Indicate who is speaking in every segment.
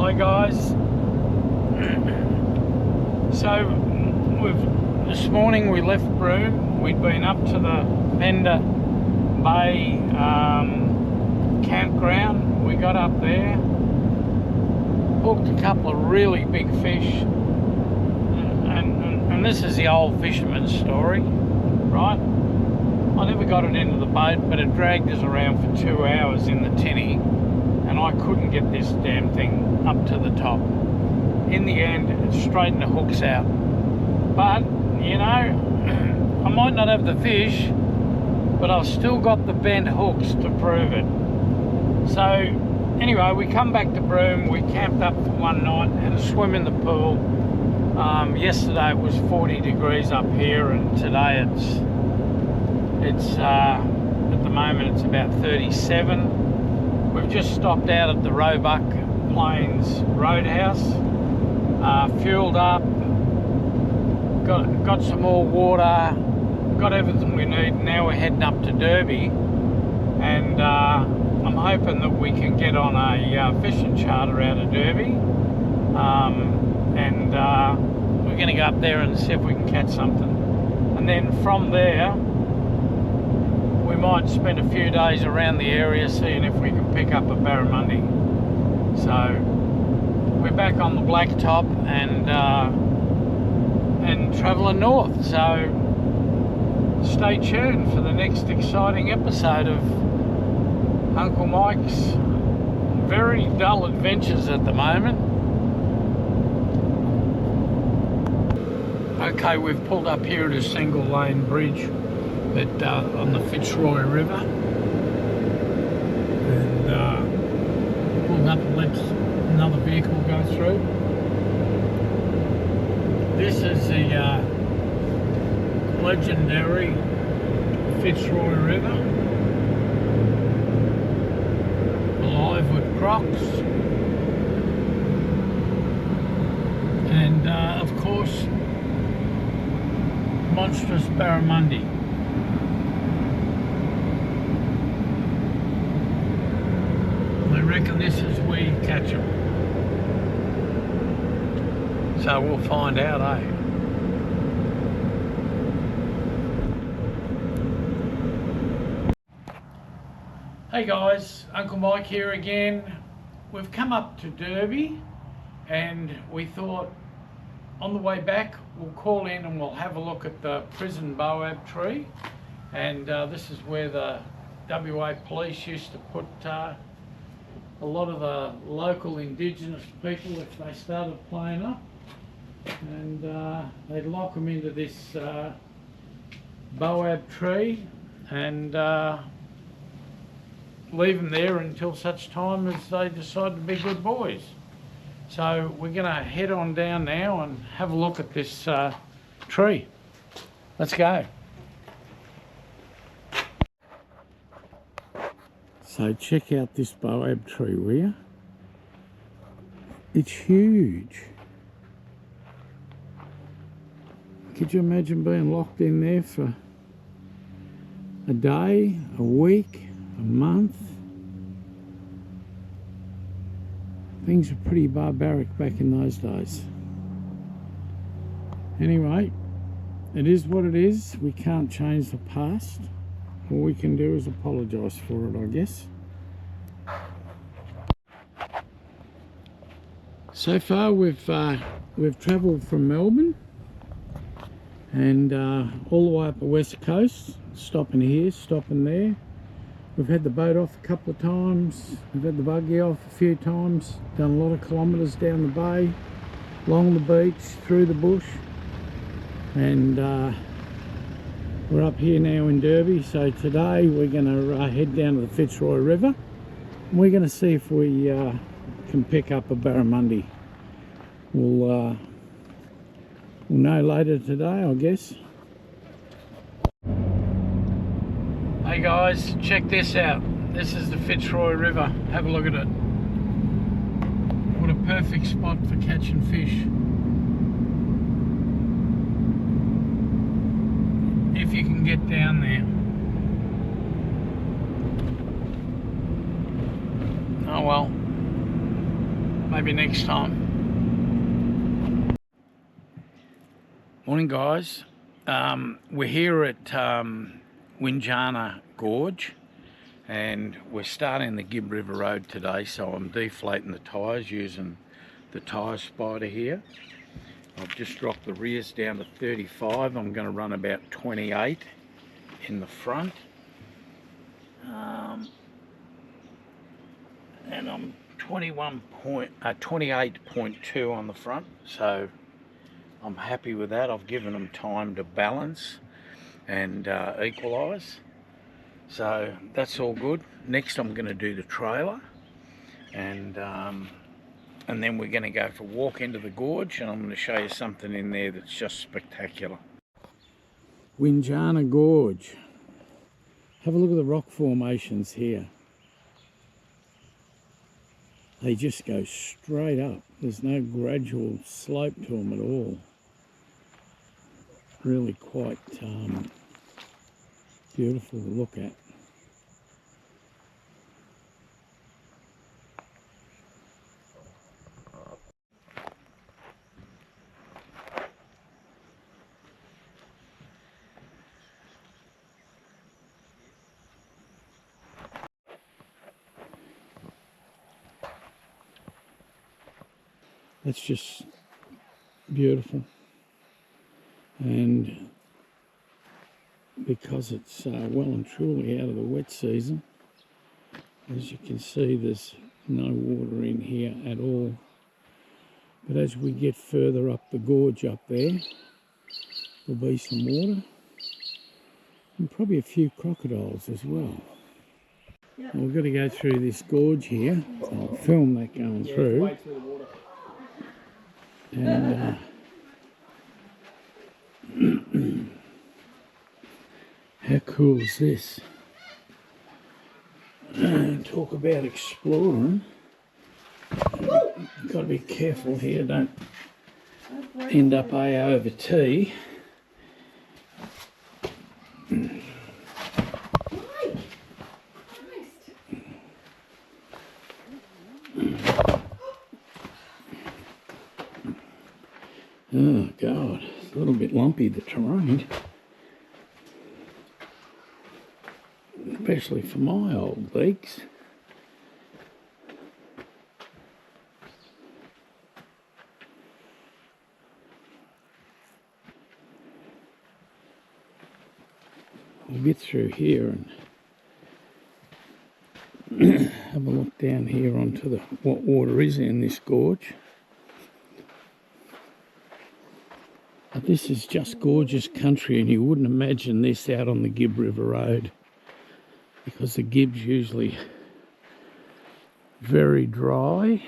Speaker 1: Hi guys. So this morning we left Broome. We'd been up to the Pender Bay campground. We got up there, hooked a couple of really big fish, and this is the old fisherman's story, right? I never got it into the boat, but it dragged us around for 2 hours in the tinny, and I couldn't get this damn thing up to the top. In the end, it straightened the hooks out. But, you know, I might not have the fish, but I've still got the bent hooks to prove it. So, anyway, we come back to Broome. We camped up for one night, had a swim in the pool. Yesterday it was 40 degrees up here, and today it's at the moment it's about 37. We've just stopped out at the Roebuck Plains Roadhouse, fueled up, got some more water, got everything we need. Now we're heading up to Derby, and I'm hoping that we can get on a fishing charter out of Derby, and we're going to go up there and see if we can catch something, and then from there we might spend a few days around the area seeing if we can pick up a barramundi. So we're back on the blacktop and travelling north. So stay tuned for the next exciting episode of Uncle Mike's very dull adventures at the moment. Okay, we've pulled up here at a single lane bridge on the Fitzroy River, and pulled up and let another vehicle go through. This is the legendary Fitzroy River, alive with crocs, and of course monstrous barramundi. I reckon this is where you catch them. So we'll find out, eh? Hey guys, Uncle Mike here again. We've come up to Derby, and we thought on the way back we'll call in and we'll have a look at the prison Boab tree. And this is where the WA police used to put a lot of the local indigenous people if they started playing up, and they'd lock them into this Boab tree and leave them there until such time as they decide to be good boys. So we're going to head on down now and have a look at this tree. Let's go. So check out this Boab tree, will you? It's huge. Could you imagine being locked in there for a day, a week, a month? Things were pretty barbaric back in those days. Anyway, it is what it is. We can't change the past. All we can do is apologise for it, I guess. So far we've travelled from Melbourne and all the way up the west coast, stopping here, stopping there. We've had the boat off a couple of times, we've had the buggy off a few times, done a lot of kilometres down the bay, along the beach, through the bush, and we're up here now in Derby. So today we're going to head down to the Fitzroy River, and we're going to see if we can pick up a barramundi. We'll know later today, I guess. Hey guys, check this out. This is the Fitzroy River. Have a look at it. What a perfect spot for catching fish. If you can get down there. Oh well. Maybe next time. Morning, guys. We're here at Windjana Gorge, and we're starting the Gibb River Road today, so I'm deflating the tyres using the tyre spider here. I've just dropped the rears down to 35. I'm going to run about 28 in the front. And I'm 28.2 on the front, so I'm happy with that. I've given them time to balance and equalise, so that's all good. Next I'm going to do the trailer, and then we're going to go for a walk into the gorge, and I'm going to show you something in there that's just spectacular. Windjana Gorge. Have a look at the rock formations here. They just go straight up. There's no gradual slope to them at all. Really quite beautiful to look at. That's just beautiful, and because it's well and truly out of the wet season, as you can see, there's no water in here at all. But as we get further up the gorge up there, there'll be some water and probably a few crocodiles as well. Well, we've got to go through this gorge here, so I'll film that going through. And how cool is this? Talk about exploring. You've got to be careful here, don't end up A over T. Oh God, it's a little bit lumpy, the terrain, especially for my old legs. We'll get through here and have a look down here onto what water is in this gorge. But this is just gorgeous country, and you wouldn't imagine this out on the Gibb River Road, because the Gibb's usually very dry.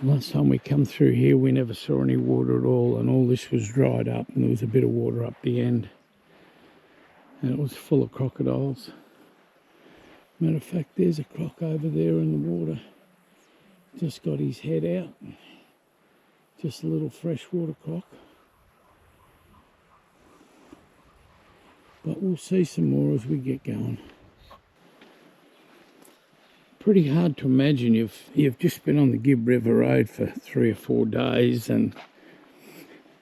Speaker 1: Last time we come through here, we never saw any water at all, and all this was dried up, and there was a bit of water up the end, and it was full of crocodiles. Matter of fact, there's a croc over there in the water. Just got his head out. Just a little freshwater croc. But we'll see some more as we get going. Pretty hard to imagine you've just been on the Gibb River Road for 3 or 4 days, and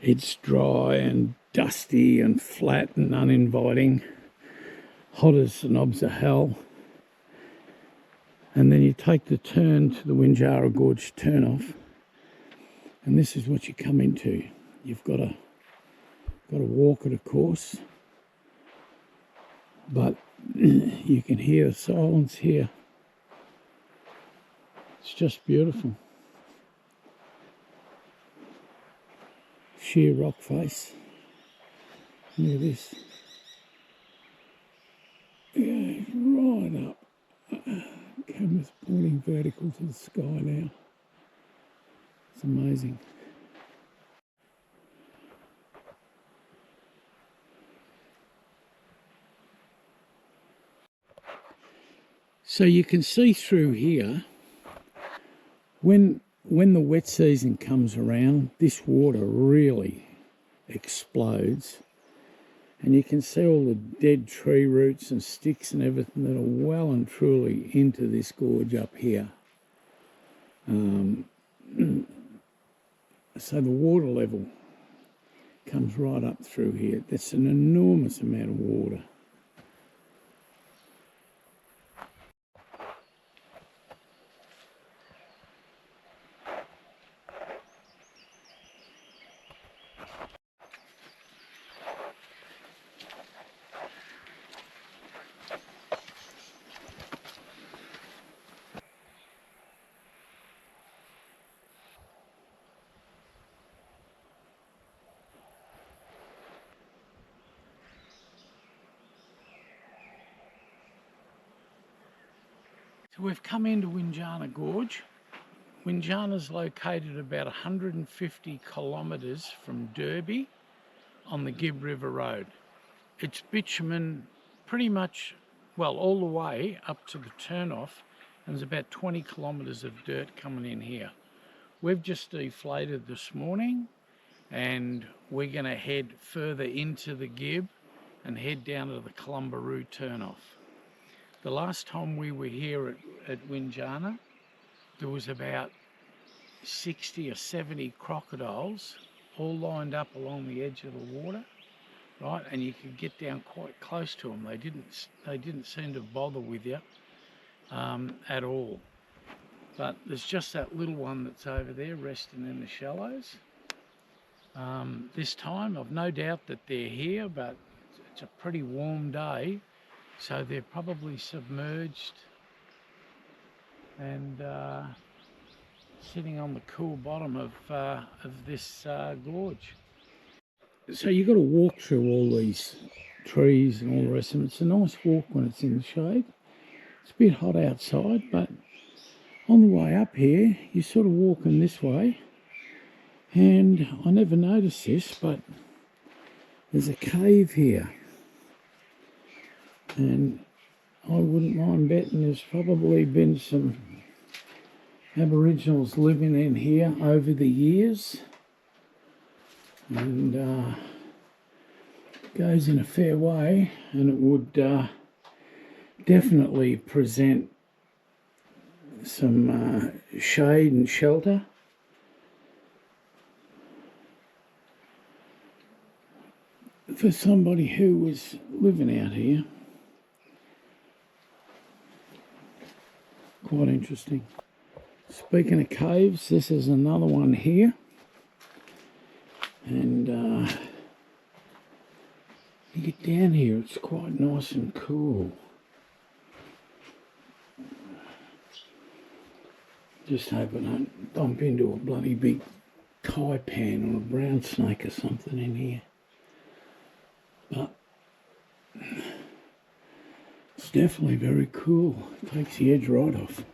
Speaker 1: it's dry and dusty and flat and uninviting, hot as the knobs of hell. And then you take the turn to the Windjana Gorge turn-off, and this is what you come into. You've got to walk it, of course, but you can hear the silence here. It's just beautiful. Sheer rock face. Look at this. Yeah, right up. Camera's pointing vertical to the sky now. It's amazing. So you can see through here, when the wet season comes around, this water really explodes, And you can see all the dead tree roots and sticks and everything that are well and truly into this gorge up here. So the water level comes right up through here. That's an enormous amount of water. So we've come into Windjana Gorge. Windjana's located about 150 kilometres from Derby on the Gibb River Road. It's bitumen pretty much, well, all the way up to the turnoff, and there's about 20 kilometres of dirt coming in here. We've just deflated this morning, and we're going to head further into the Gibb and head down to the Kunumudj turnoff. The last time we were here at Windjana, there was about 60 or 70 crocodiles all lined up along the edge of the water, right? And you could get down quite close to them. They didn't seem to bother with you at all. But there's just that little one that's over there resting in the shallows. This time, I've no doubt that they're here, but it's a pretty warm day. So they're probably submerged and sitting on the cool bottom of this gorge. So you've got to walk through all these trees and all the rest of it. It's a nice walk when it's in the shade. It's a bit hot outside, but on the way up here, you're sort of walking this way. And I never noticed this, but there's a cave here. And I wouldn't mind betting there's probably been some Aboriginals living in here over the years. And goes in a fair way, and it would definitely present some shade and shelter. For somebody who was living out here. Quite interesting. Speaking of caves, this is another one here. And you get down here, it's quite nice and cool. Just hope I don't bump into a bloody big taipan or a brown snake or something in here. But it's definitely very cool. It takes the edge right off.